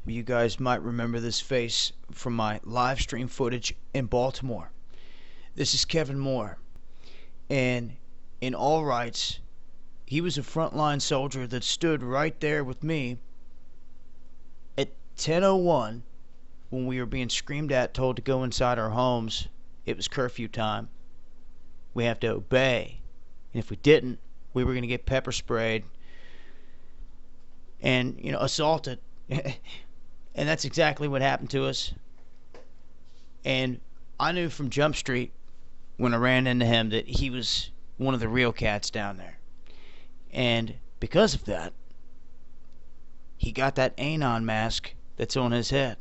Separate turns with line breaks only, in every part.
You guys might remember this face from my live stream footage in Baltimore. This is Kevin Moore, and in all rights, he was a frontline soldier that stood right there with me at 10:01 when we were being screamed at, told to go inside our homes. It was curfew time. We have to obey, and if we didn't, we were going to get pepper sprayed and, assaulted. And that's exactly what happened to us. And I knew from Jump Street when I ran into him that he was one of the real cats down there. And because of that, he got that Anon mask that's on his head.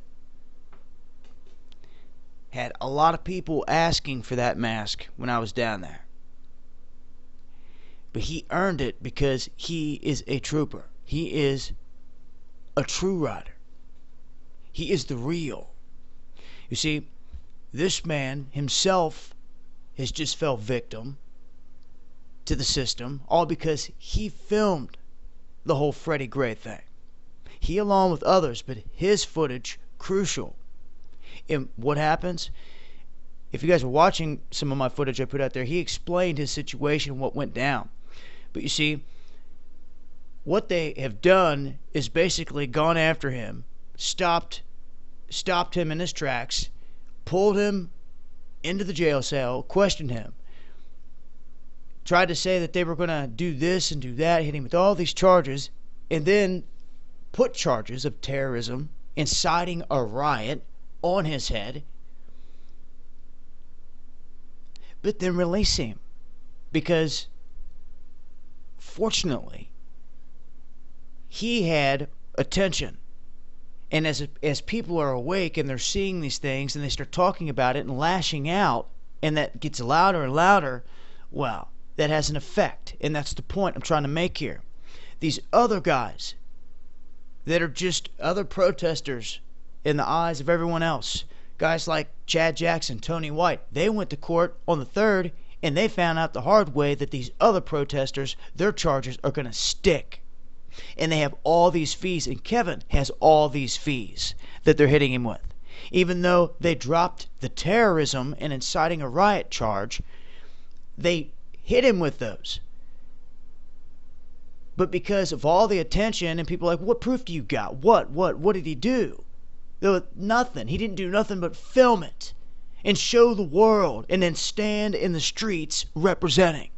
Had a lot of people asking for that mask when I was down there. But he earned it because he is a trooper. He is a true rider. He is the real. You see, this man himself has just fell victim to the system, all because he filmed the whole Freddie Gray thing. He, along with others, but his footage, crucial. And what happens? If you guys were watching some of my footage I put out there, he explained his situation and what went down. But you see, what they have done is basically gone after him, stopped him in his tracks, pulled him into the jail cell, questioned him, tried to say that they were going to do this and do that, hit him with all these charges, and then put charges of terrorism, inciting a riot on his head, but then release him because fortunately he had attention. And as people are awake and they're seeing these things and they start talking about it and lashing out, and that gets louder and louder, well, that has an effect. And that's the point I'm trying to make here. These other guys that are just other protesters in the eyes of everyone else, guys like Chad Jackson, Tony White, they went to court on the 3rd and they found out the hard way that these other protesters, their charges are going to stick. And they have all these fees, and Kevin has all these fees that they're hitting him with. Even though they dropped the terrorism and inciting a riot charge, they hit him with those. But because of all the attention and people are like, what proof do you got? What did he do? There was nothing. He didn't do nothing but film it and show the world and then stand in the streets representing.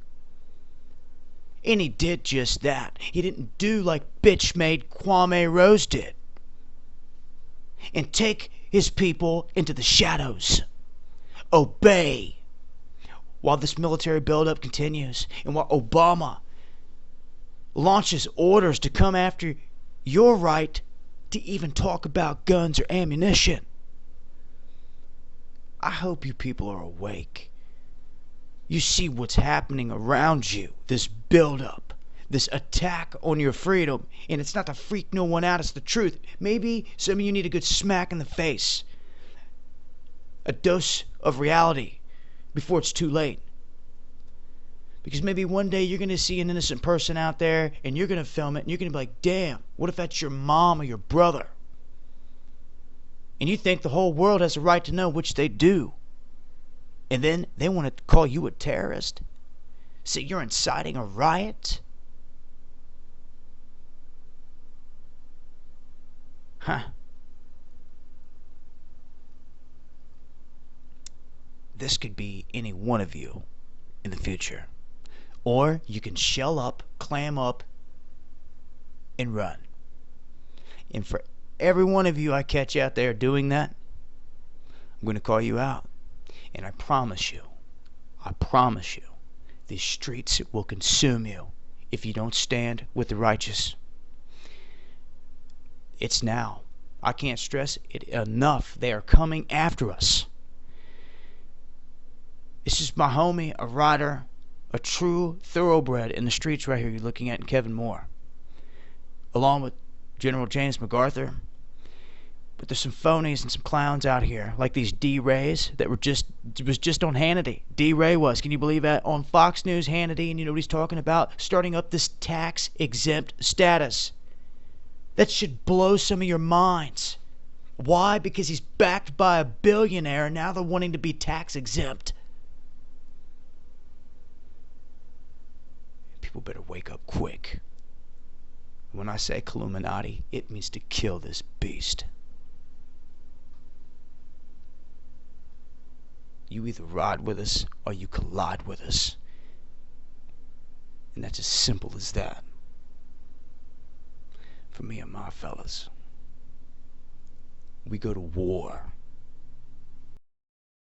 And he did just that. He didn't do like bitch-made Kwame Rose did and take his people into the shadows. Obey while this military buildup continues and while Obama launches orders to come after your right to even talk about guns or ammunition. I hope you people are awake. You see what's happening around you, this buildup, this attack on your freedom. And it's not to freak no one out, it's the truth. Maybe some of you need a good smack in the face, a dose of reality before it's too late. Because maybe one day you're going to see an innocent person out there and you're going to film it and you're going to be like, damn, what if that's your mom or your brother? And you think the whole world has a right to know, which they do. And then they want to call you a terrorist? Say you're inciting a riot? Huh. This could be any one of you in the future. Or you can shell up, clam up, and run. And for every one of you I catch out there doing that, I'm going to call you out. And I promise you, these streets will consume you if you don't stand with the righteous. It's now. I can't stress it enough. They are coming after us. This is my homie, a rider, a true thoroughbred in the streets right here you're looking at in Kevin Moore. Along with General James MacArthur. But there's some phonies and some clowns out here, like these D-Rays that was just on Hannity. D-Ray was, can you believe that? On Fox News, Hannity, and you know what he's talking about? Starting up this tax-exempt status. That should blow some of your minds. Why? Because he's backed by a billionaire and now they're wanting to be tax exempt. People better wake up quick. When I say Illuminati, it means to kill this beast. You either ride with us or you collide with us. And that's as simple as that. For me and my fellas, we go to war